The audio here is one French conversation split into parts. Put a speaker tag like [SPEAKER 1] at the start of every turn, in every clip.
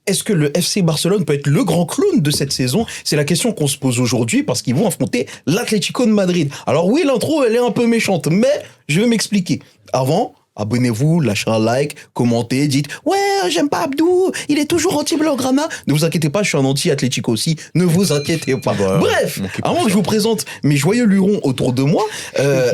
[SPEAKER 1] est-ce que le FC Barcelone peut être le grand clown de cette saison? C'est la question qu'on se pose aujourd'hui parce qu'ils vont affronter l'Atlético de Madrid. Alors oui, l'intro, elle est un peu méchante, mais je vais m'expliquer. Avant, abonnez-vous, lâchez un like, commentez, dites « Ouais, j'aime pas Abdou, il est toujours anti-Blaugrana ». Ne vous inquiétez pas, je suis un anti-Atlético aussi, ne vous inquiétez pas. Bref, avant que je vous présente mes joyeux lurons autour de moi,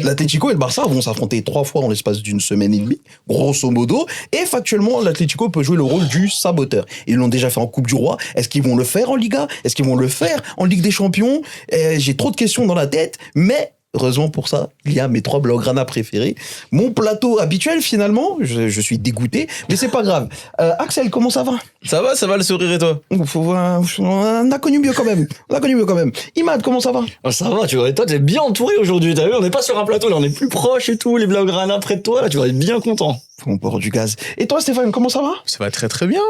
[SPEAKER 1] l'Atlético et le Barça vont s'affronter 3 fois en l'espace d'une semaine et demie, grosso modo, et factuellement, l'Atlético peut jouer le rôle du saboteur. Ils l'ont déjà fait en Coupe du Roi, est-ce qu'ils vont le faire en Liga? Est-ce qu'ils vont le faire en Ligue des Champions? J'ai trop de questions dans la tête, mais... heureusement pour ça, il y a mes 3 Blaugrana préférés. Mon plateau habituel, finalement, je suis dégoûté, mais c'est pas grave. Axel, comment ça va?
[SPEAKER 2] Ça va le sourire et toi?
[SPEAKER 1] On a connu mieux quand même. Imad, comment ça va?
[SPEAKER 3] Ça va, tu vois, et toi t'es bien entouré aujourd'hui, t'as vu, on n'est pas sur un plateau, là on est plus proche et tout, les Blaugrana près de toi, là tu vas être bien content.
[SPEAKER 1] On porte du gaz. Et toi, Stéphane, comment ça va?
[SPEAKER 4] Ça va très bien.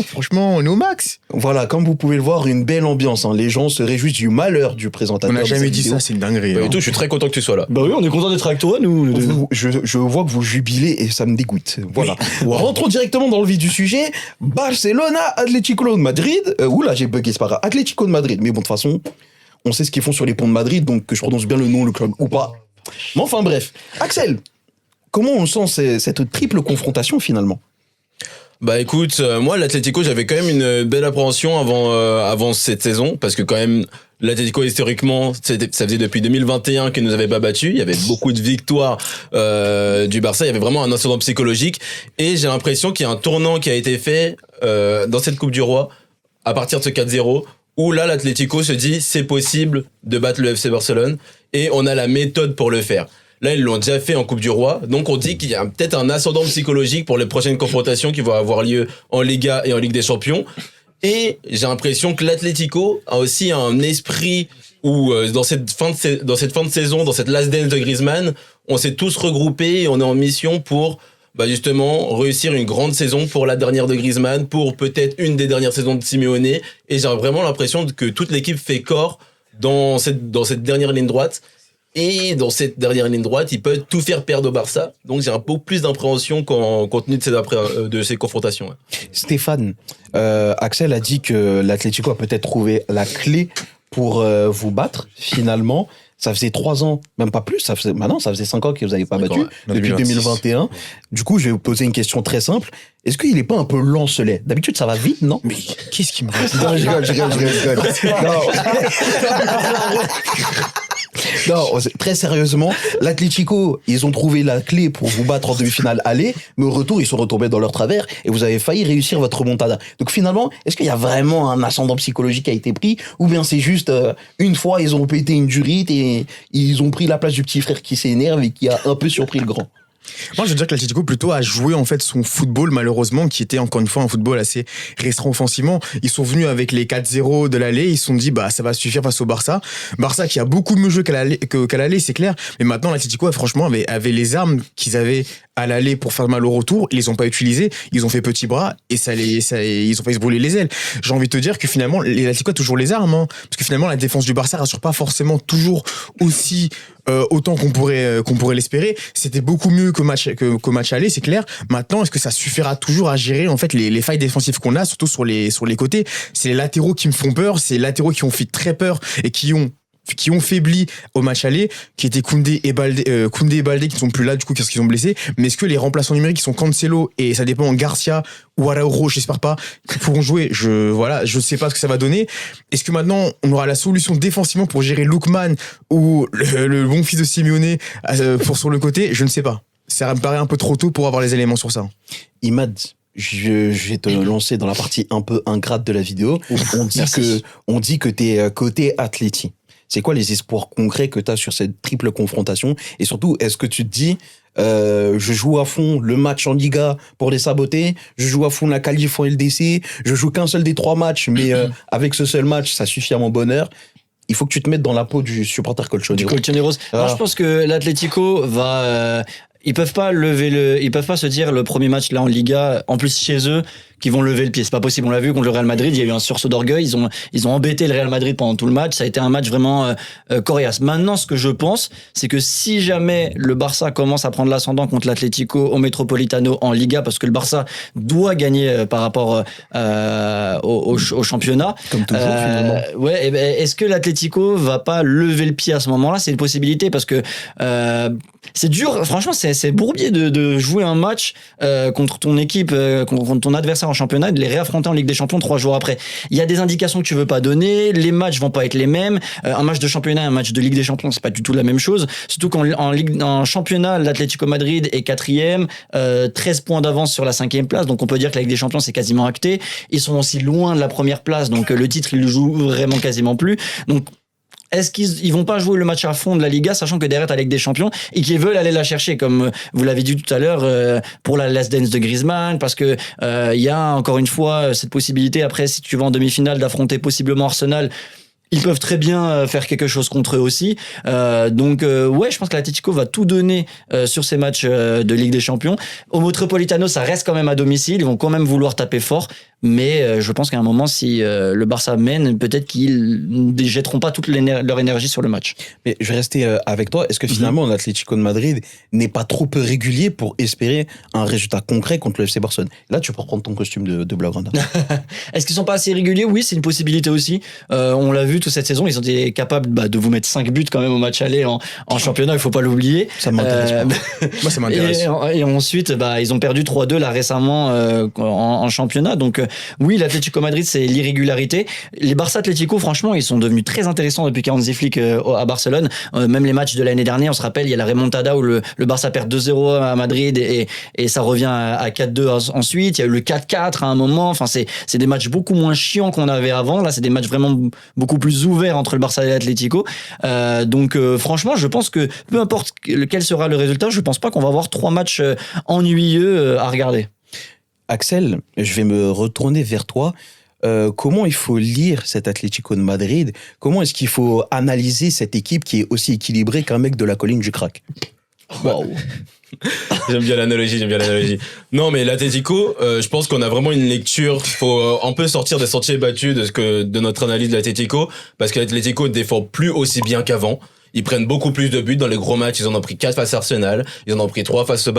[SPEAKER 4] Franchement, on est au max.
[SPEAKER 1] Voilà, comme vous pouvez le voir, une belle ambiance. Les gens se réjouissent du malheur du présentateur.
[SPEAKER 4] On n'a jamais dit ça, c'est une dinguerie.
[SPEAKER 2] Et tout, je suis très content que tu sois là.
[SPEAKER 3] Bah oui, on est content d'être avec toi, nous.
[SPEAKER 1] Je vois que vous jubilez et ça me dégoûte. Voilà.
[SPEAKER 4] Oui. Wow.
[SPEAKER 1] Rentrons directement dans le vif du sujet. Barcelona, Atlético de Madrid. Oula, j'ai bugué, c'est pas grave. Atlético de Madrid. Mais bon, de toute façon, on sait ce qu'ils font sur les ponts de Madrid, donc que je prononce bien le nom, le club ou pas. Mais enfin, bref. Axel, comment on sent cette triple confrontation finalement?
[SPEAKER 2] Bah écoute, moi l'Atlético, j'avais quand même une belle appréhension avant cette saison, parce que quand même l'Atlético historiquement, ça faisait depuis 2021 qu'ils nous avaient pas battus. Il y avait beaucoup de victoires du Barça. Il y avait vraiment un ascendant psychologique, et j'ai l'impression qu'il y a un tournant qui a été fait dans cette Coupe du Roi à partir de ce 4-0. Où là, l'Atlético se dit, c'est possible de battre le FC Barcelone, et on a la méthode pour le faire. Là, ils l'ont déjà fait en Coupe du Roi, donc on dit qu'il y a peut-être un ascendant psychologique pour les prochaines confrontations qui vont avoir lieu en Liga et en Ligue des Champions. Et j'ai l'impression que l'Atlético a aussi un esprit où, dans cette fin de saison, dans cette last dance de Griezmann, on s'est tous regroupés et on est en mission pour justement réussir une grande saison pour la dernière de Griezmann, pour peut-être une des dernières saisons de Simeone. Et j'ai vraiment l'impression que toute l'équipe fait corps dans cette dernière ligne droite. Et dans cette dernière ligne droite, ils peuvent tout faire perdre au Barça. Donc j'ai un peu plus d'impréhension compte tenu de ces confrontations.
[SPEAKER 1] Stéphane, Axel a dit que l'Atlético a peut-être trouvé la clé pour vous battre, finalement. Ça faisait 3 ans, même pas plus, ça faisait 5 ans que vous n'avez pas battu, depuis 2021. Du coup, je vais vous poser une question très simple. Est-ce qu'il n'est pas un peu lent-celet? D'habitude, ça va vite, non?
[SPEAKER 4] Mais qu'est-ce qui me reste?
[SPEAKER 1] Non, je rigole. Non, très sérieusement, l'Atlético, ils ont trouvé la clé pour vous battre en demi-finale aller, mais au retour, ils sont retombés dans leur travers et vous avez failli réussir votre remontada. Donc finalement, est-ce qu'il y a vraiment un ascendant psychologique qui a été pris, ou bien c'est juste une fois, ils ont pété une durite et ils ont pris la place du petit frère qui s'énerve et qui a un peu surpris le grand?
[SPEAKER 4] Moi, je veux dire que l'Atlético plutôt a joué en fait son football, malheureusement, qui était encore une fois un football assez restreint offensivement. Ils sont venus avec les 4-0 de l'aller, ils se sont dit ça va suffire face au Barça. Barça qui a beaucoup mieux joué qu'à l'aller, c'est clair. Mais maintenant, l'Atlético franchement avait les armes qu'ils avaient à l'aller pour faire mal au retour. Ils les ont pas utilisées, ils ont fait petit bras et ils ont failli se brûler les ailes. J'ai envie de te dire que finalement, l'Atlético a toujours les armes, hein, parce que finalement la défense du Barça rassure pas forcément toujours aussi autant qu'on pourrait l'espérer. C'était beaucoup mieux qu'au match aller, c'est clair. Maintenant, est-ce que ça suffira toujours à gérer en fait les failles défensives qu'on a, surtout sur les côtés? C'est les latéraux qui me font peur, c'est les latéraux qui ont fait très peur et qui ont faibli au match aller, qui étaient Koundé et Baldé qui ne sont plus là du coup parce qu'ils ont blessé. Mais est-ce que les remplaçants numériques qui sont Cancelo et ça dépend Garcia ou Araujo, j'espère pas, qui pourront jouer, je sais pas ce que ça va donner. Est-ce que maintenant on aura la solution défensivement pour gérer Lookman ou le bon fils de Simeone pour sur le côté? Je ne sais pas. Ça me paraît un peu trop tôt pour avoir les éléments sur ça.
[SPEAKER 1] Imad, je vais te lancer dans la partie un peu ingrate de la vidéo. On dit que t'es côté Atleti. C'est quoi les espoirs concrets que tu as sur cette triple confrontation? Et surtout, est-ce que tu te dis, je joue à fond le match en Liga pour les saboter, je joue à fond la qualif en LDC, je joue qu'un seul des 3 matchs, mais avec ce seul match, ça suffit à mon bonheur? Il faut que tu te mettes dans la peau du supporter colchonero.
[SPEAKER 3] Du colchoneros. Non, je pense que l'Atlético va... Ils peuvent pas se dire le premier match là en Liga, en plus chez eux, qu'ils vont lever le pied. C'est pas possible. On l'a vu contre le Real Madrid, il y a eu un sursaut d'orgueil. Ils ont embêté le Real Madrid pendant tout le match. Ça a été un match vraiment coriace. Maintenant, ce que je pense, c'est que si jamais le Barça commence à prendre l'ascendant contre l'Atlético au Metropolitano en Liga, parce que le Barça doit gagner par rapport au championnat.
[SPEAKER 1] Comme toujours, finalement.
[SPEAKER 3] Ouais. Est-ce que l'Atlético va pas lever le pied à ce moment-là? C'est une possibilité parce que c'est dur. Franchement, c'est bourbier de jouer un match contre ton équipe, contre ton adversaire en championnat, et de les réaffronter en Ligue des Champions 3 jours après. Il y a des indications que tu veux pas donner. Les matchs vont pas être les mêmes. Un match de championnat, un match de Ligue des Champions, c'est pas du tout la même chose. Surtout en championnat, l'Atlético Madrid est 4e, 13 points d'avance sur la 5e place. Donc on peut dire que la Ligue des Champions c'est quasiment acté. Ils sont aussi loin de la première place, donc le titre ils le jouent vraiment quasiment plus. Donc est-ce qu'ils vont pas jouer le match à fond de la Liga, sachant que derrière t'as la Ligue des Champions et qu'ils veulent aller la chercher, comme vous l'avez dit tout à l'heure, pour la last dance de Griezmann, parce que il y a encore une fois cette possibilité après, si tu vas en demi-finale, d'affronter possiblement Arsenal. Ils peuvent très bien faire quelque chose contre eux aussi. Donc, je pense que l'Atlético va tout donner sur ces matchs de Ligue des Champions. Au Metropolitano, ça reste quand même à domicile. Ils vont quand même vouloir taper fort. Mais je pense qu'à un moment, si le Barça mène, peut-être qu'ils ne jetteront pas toute leur énergie sur le match.
[SPEAKER 1] Mais je vais rester avec toi. Est-ce que finalement, l'Atlético de Madrid n'est pas trop peu régulier pour espérer un résultat concret contre le FC Barcelone? Là, tu peux reprendre ton costume de Blaugrana.
[SPEAKER 3] Est-ce qu'ils sont pas assez réguliers? Oui, c'est une possibilité aussi. On l'a vu toute cette saison, ils ont été capables de vous mettre 5 buts quand même au match aller en championnat, il faut pas l'oublier.
[SPEAKER 1] Ça m'intéresse pas.
[SPEAKER 4] Moi, ça m'intéresse.
[SPEAKER 3] Et ensuite, ils ont perdu 3-2 là récemment en championnat. Donc oui, l'Atlético Madrid, c'est l'irrégularité. Les Barça Atlético, franchement, ils sont devenus très intéressants depuis qu'Hansi Flick à Barcelone. Même les matchs de l'année dernière, on se rappelle, il y a la remontada où le Barça perd 2-0 à Madrid et ça revient à 4-2 ensuite. Il y a eu le 4-4 à un moment. Enfin, c'est des matchs beaucoup moins chiants qu'on avait avant. Là, c'est des matchs vraiment beaucoup plus ouverts entre le Barça et l'Atlético. Donc, franchement, je pense que peu importe quel sera le résultat, je pense pas qu'on va avoir 3 matchs ennuyeux à regarder.
[SPEAKER 1] Axel, je vais me retourner vers toi. Comment il faut lire cet Atlético de Madrid? Comment est-ce qu'il faut analyser cette équipe qui est aussi équilibrée qu'un mec de la colline du crack?
[SPEAKER 3] Wow.
[SPEAKER 2] J'aime bien l'analogie. Non, mais l'Atlético, je pense qu'on a vraiment une lecture. Faut un peu sortir des sentiers battus de notre analyse de l'Atlético, parce que l'Atlético ne défend plus aussi bien qu'avant. Ils prennent beaucoup plus de buts dans les gros matchs. Ils en ont pris 4 face à Arsenal. Ils en ont pris 3 face au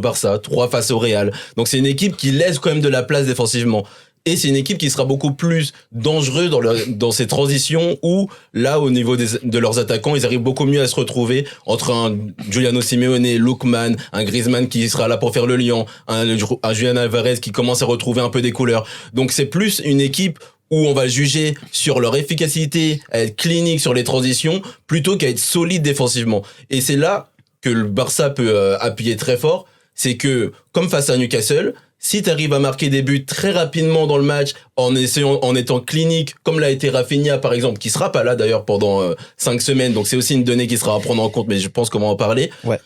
[SPEAKER 2] Barça, 3 face au Real. Donc c'est une équipe qui laisse quand même de la place défensivement. Et c'est une équipe qui sera beaucoup plus dangereuse dans ses transitions, où là, au niveau de leurs attaquants, ils arrivent beaucoup mieux à se retrouver entre un Giuliano Simeone, Lookman, un Griezmann qui sera là pour faire le lien, un Julián Álvarez qui commence à retrouver un peu des couleurs. Donc c'est plus une équipe où on va juger sur leur efficacité, à être clinique sur les transitions, plutôt qu'à être solide défensivement. Et c'est là que le Barça peut appuyer très fort, c'est que, comme face à Newcastle, si tu arrives à marquer des buts très rapidement dans le match, en étant clinique, comme l'a été Rafinha par exemple, qui sera pas là d'ailleurs pendant 5 semaines, donc c'est aussi une donnée qui sera à prendre en compte, mais je pense qu'on va en parler.
[SPEAKER 1] Ouais.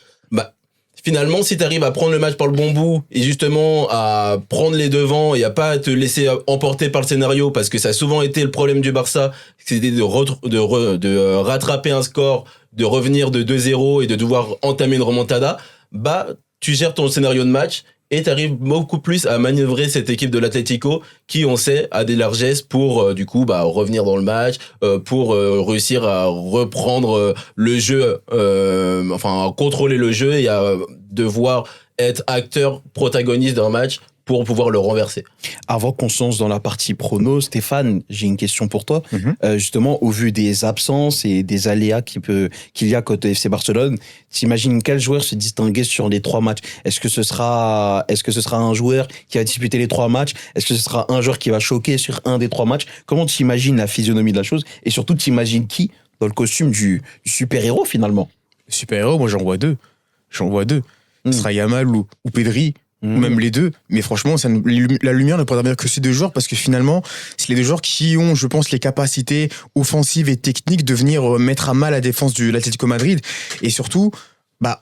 [SPEAKER 2] Finalement, si tu arrives à prendre le match par le bon bout et justement à prendre les devants et à pas te laisser emporter par le scénario, parce que ça a souvent été le problème du Barça, c'était de rattraper un score, de revenir de 2-0 et de devoir entamer une remontada, tu gères ton scénario de match et tu arrives beaucoup plus à manœuvrer cette équipe de l'Atlético qui, on sait, a des largesses pour revenir dans le match, pour réussir à reprendre le jeu, à contrôler le jeu et à devoir être acteur protagoniste d'un match pour pouvoir le renverser.
[SPEAKER 1] Avant qu'on se lance dans la partie prono, Stéphane, j'ai une question pour toi. Justement, au vu des absences et des aléas qu'il y a côté FC Barcelone, t'imagines quel joueur se distinguer sur les 3 matchs? Est-ce que ce sera un joueur qui va disputer les 3 matchs? Est-ce que ce sera un joueur qui va choquer sur un des 3 matchs? Comment tu imagines la physionomie de la chose? Et surtout, tu imagines qui dans le costume du super-héros finalement?
[SPEAKER 4] Le super-héros, moi j'en vois 2. Ce sera Yamal ou Pedri. Ou même les 2, mais franchement la lumière ne pourra venir que ces 2 joueurs, parce que finalement c'est les 2 joueurs qui ont, je pense, les capacités offensives et techniques de venir mettre à mal la défense de l'Atlético Madrid, et surtout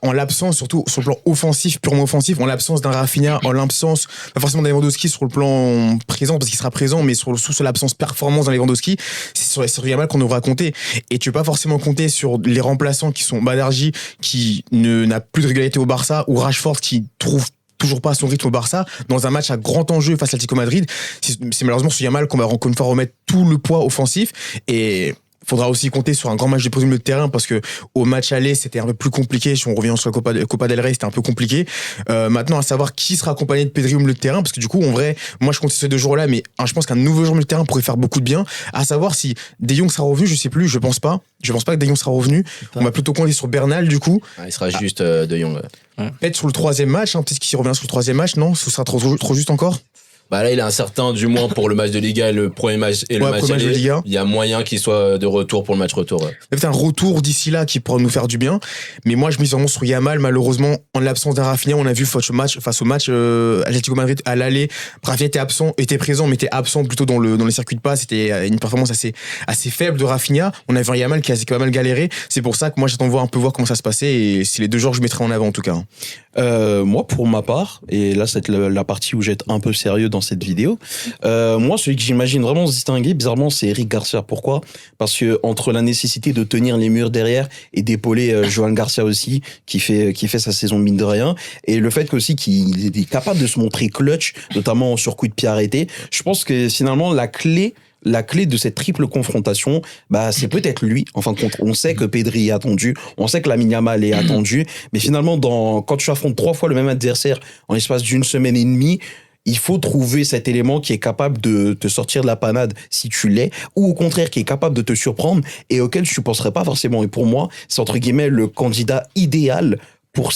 [SPEAKER 4] en l'absence, surtout sur le plan offensif, purement offensif, en l'absence d'un Rafinha, en l'absence pas forcément d'un Lewandowski sur le plan présent, parce qu'il sera présent, mais sur l'absence performance dans Lewandowski, c'est sur Yamal qu'on devra compter. Et tu peux pas forcément compter sur les remplaçants qui sont Baderji, qui n'a plus de régularité au Barça, ou Rashford qui trouve toujours pas à son rythme au Barça, dans un match à grand enjeu face à l'Atlético Madrid, c'est malheureusement sur Yamal qu'on va encore une fois remettre tout le poids offensif. Et faudra aussi compter sur un grand match de prise de milieu de terrain parce que au match aller c'était un peu plus compliqué. Si on revient sur la Copa del Rey, c'était un peu compliqué. Maintenant, à savoir qui sera accompagné de Pedri au milieu de terrain, parce que du coup, en vrai, moi je compte sur ces 2 jours-là, mais je pense qu'un nouveau joueur au milieu de terrain pourrait faire beaucoup de bien. À savoir si De Jong sera revenu, je sais plus, je pense pas. Je pense pas que De Jong sera revenu. On va plutôt compter sur Bernal du coup.
[SPEAKER 2] Il sera juste De Jong.
[SPEAKER 4] Peut-être sur le 3e match, peut-être qu'il revient sur le 3e match, non? Ce sera trop juste encore.
[SPEAKER 2] Bah là, il est incertain, du moins pour le match de Liga et le premier match et le match aller.
[SPEAKER 4] De Liga.
[SPEAKER 2] Il y a moyen qu'il soit de retour pour le match retour. Ouais.
[SPEAKER 4] Peut-être un retour d'ici là qui pourra nous faire du bien. Mais moi, je mise vraiment sur Yamal. Malheureusement, en l'absence d'un Rafinha, on a vu face au match Atlético Madrid à l'aller. Rafinha était présent, mais était absent plutôt dans les circuits de passe. C'était une performance assez faible de Rafinha. On a vu un Yamal qui a pas mal galéré. C'est pour ça que moi, j'attends de voir comment ça se passait. Et c'est les 2 joueurs que je mettrai en avant en tout cas.
[SPEAKER 1] Moi, pour ma part, et là, c'est la partie où j'être un peu sérieux dans cette vidéo. Moi, celui que j'imagine vraiment se distinguer, bizarrement, c'est Eric Garcia. Pourquoi ? Parce que entre la nécessité de tenir les murs derrière et d'épauler Johan Garcia aussi, qui fait sa saison mine de rien, et le fait qu'aussi qu'il est capable de se montrer clutch, notamment sur coup de pied arrêté, je pense que finalement la clé de cette triple confrontation, c'est peut-être lui. En fin de compte, on sait que Pedri est attendu, on sait que Lamine Yamal est attendu, mais finalement, quand tu affrontes 3 fois le même adversaire en l'espace d'une semaine et demie, il faut trouver cet élément qui est capable de te sortir de la panade si tu l'es, ou au contraire qui est capable de te surprendre et auquel tu ne penserais pas forcément. Et pour moi, c'est entre guillemets le candidat idéal pour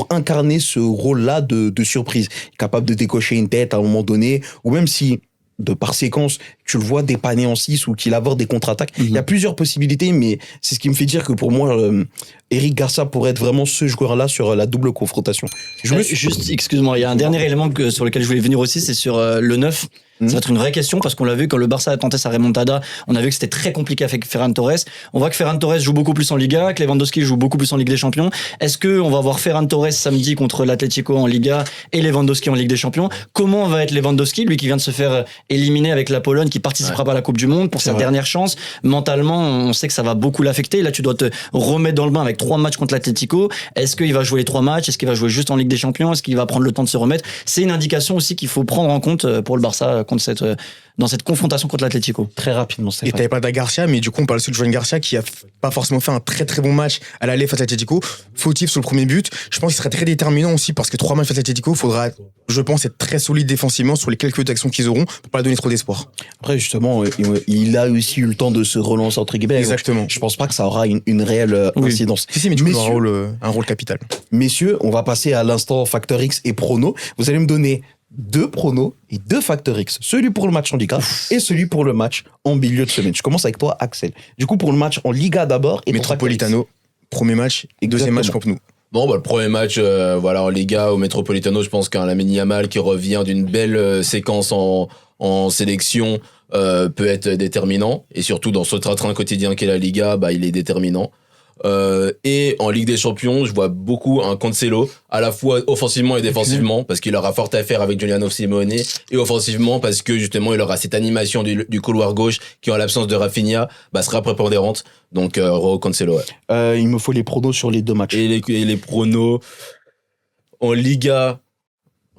[SPEAKER 1] incarner ce rôle-là de surprise, capable de décocher une tête à un moment donné, ou même si de par séquence, tu le vois dépanner en 6 ou qu'il aborde des contre-attaques. Il y a plusieurs possibilités, mais c'est ce qui me fait dire que pour moi, Eric Garcia pourrait être vraiment ce joueur-là sur la double confrontation.
[SPEAKER 3] Juste, excuse-moi, il y a un dernier élément sur lequel je voulais venir aussi, c'est sur le 9. Ça va être une vraie question parce qu'on l'a vu quand le Barça a tenté sa remontada, on a vu que c'était très compliqué avec Ferran Torres. On voit que Ferran Torres joue beaucoup plus en Liga, que Lewandowski joue beaucoup plus en Ligue des Champions. Est-ce que on va voir Ferran Torres samedi contre l'Atlético en Liga et Lewandowski en Ligue des Champions? Comment va être Lewandowski, lui qui vient de se faire éliminer avec la Pologne, qui participera pas à la Coupe du Monde pour sa dernière chance? Mentalement, on sait que ça va beaucoup l'affecter. Là, tu dois te remettre dans le bain avec 3 matchs contre l'Atlético. Est-ce qu'il va jouer les 3 matchs? Est-ce qu'il va jouer juste en Ligue des Champions? Est-ce qu'il va prendre le temps de se remettre? C'est une indication aussi qu'il faut prendre en compte pour le Barça dans cette confrontation contre l'Atlético.
[SPEAKER 1] Très rapidement,
[SPEAKER 4] Et t'avais pas Garcia, mais du coup, on parle aussi de Johan Garcia qui a pas forcément fait un très très bon match à l'aller face à l'Atlético. Fautif sur le premier but. Je pense qu'il serait très déterminant aussi parce que 3 matchs face à l'Atlético, faudra, je pense, être très solide défensivement sur les quelques actions qu'ils auront pour pas leur donner trop d'espoir.
[SPEAKER 1] Après, justement, il a aussi eu le temps de se relancer entre guillemets.
[SPEAKER 4] Exactement.
[SPEAKER 1] Je pense pas que ça aura une réelle incidence.
[SPEAKER 4] Si, mais du coup, un rôle capital.
[SPEAKER 1] Messieurs, on va passer à l'instant Facteur X et prono. Vous allez me donner 2 pronos et 2 Facteur X. Celui pour le match en Liga et celui pour le match en milieu de semaine. Je commence avec toi, Axel. Du coup, pour le match en Liga d'abord. Et
[SPEAKER 4] Metropolitano, premier match et deuxième match Camp Nou.
[SPEAKER 2] Bon, le premier match, en Liga au Metropolitano, je pense qu'un Lamine Yamal qui revient d'une belle séquence en sélection peut être déterminant. Et surtout dans ce train quotidien qu'est la Liga, il est déterminant. Et en Ligue des Champions, je vois beaucoup un Cancelo, à la fois offensivement et défensivement, parce qu'il aura fort à faire avec Giuliano Simeone, et offensivement parce que justement il aura cette animation du couloir gauche qui, en l'absence de Rafinha, sera prépondérante. Donc Cancelo. Ouais.
[SPEAKER 1] Il me faut les pronos sur les 2 matchs.
[SPEAKER 2] Et les pronos en Liga,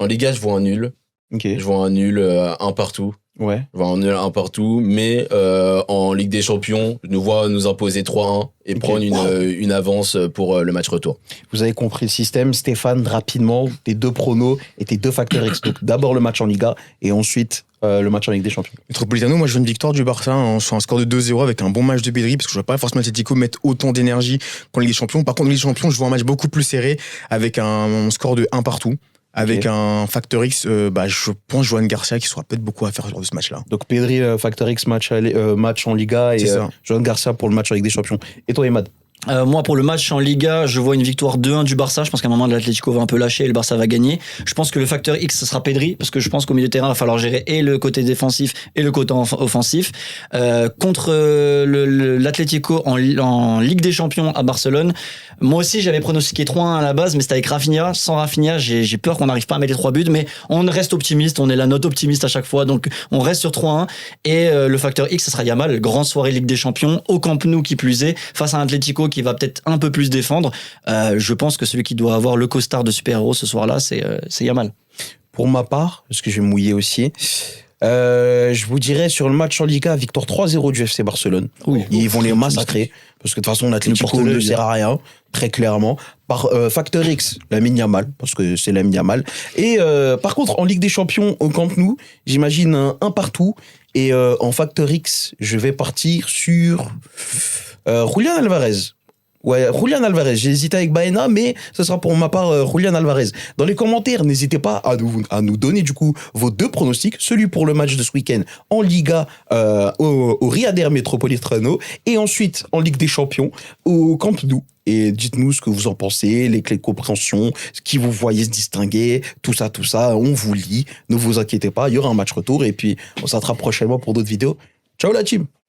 [SPEAKER 2] je vois un nul.
[SPEAKER 1] Okay.
[SPEAKER 2] Je vois un nul, un partout.
[SPEAKER 1] Ouais.
[SPEAKER 2] Je vois un nul, un partout, mais en Ligue des Champions, je nous vois nous imposer 3-1 et prendre une avance pour le match retour.
[SPEAKER 1] Vous avez compris le système. Stéphane, rapidement, tes 2 pronos et tes 2 Facteurs X. Donc d'abord le match en Liga et ensuite le match en Ligue des Champions.
[SPEAKER 4] Metropolitano, moi je veux une victoire du Barça sur un score de 2-0 avec un bon match de Pedri, parce que je vois pas forcément l'Atlético mettre autant d'énergie qu'en Ligue des Champions. Par contre, en Ligue des Champions, je vois un match beaucoup plus serré avec un score de 1 partout. Avec un Facteur X, je pense Johan Garcia qui sera peut-être beaucoup à faire lors de ce match-là.
[SPEAKER 1] Donc Pedri, Facteur X, match en Liga et Johan Garcia pour le match avec des champions. Et toi, Emad?
[SPEAKER 3] Moi, pour le match en Liga, je vois une victoire 2-1 du Barça. Je pense qu'à un moment, l'Atlético va un peu lâcher et le Barça va gagner. Je pense que le Facteur X, ce sera Pedri, parce que je pense qu'au milieu de terrain, il va falloir gérer et le côté défensif et le côté offensif. Contre l'Atlético en Ligue des Champions à Barcelone, moi aussi, j'avais pronostiqué 3-1 à la base, mais c'était avec Rafinha. Sans Rafinha, j'ai peur qu'on n'arrive pas à mettre les 3 buts, mais on reste optimiste. On est la note optimiste à chaque fois, donc on reste sur 3-1. Et le Facteur X, ce sera Yamal, grande soirée Ligue des Champions, au Camp Nou qui plus est, face à un Atlético Pochettino qui va peut-être un peu plus défendre. Je pense que celui qui doit avoir le costard de super-héros ce soir-là, c'est Yamal.
[SPEAKER 1] Pour ma part, parce que je vais me mouiller aussi, je vous dirais sur le match en Liga, victoire 3-0 du FC Barcelone.
[SPEAKER 3] Oui.
[SPEAKER 1] Ils vont les massacrer, parce que de toute façon, l'Atlético ne sert à rien, très clairement. Par Factor X, Lamine Yamal, parce que c'est Lamine Yamal. Et par contre, en Ligue des Champions, au Camp Nou, j'imagine un partout. Et en Factor X, je vais partir sur Julián Alvarez. Ouais, Julián Alvarez. J'ai hésité avec Baena, mais ce sera pour ma part Julián Alvarez. Dans les commentaires, n'hésitez pas à nous donner du coup vos deux pronostics. Celui pour le match de ce week-end en Liga au Riader Metropolitano et ensuite en Ligue des Champions au Camp Nou. Et dites-nous ce que vous en pensez, les clés de compréhension, qui vous voyez se distinguer, tout ça, on vous lit. Ne vous inquiétez pas, il y aura un match retour et puis on s'attrape prochainement pour d'autres vidéos. Ciao la team!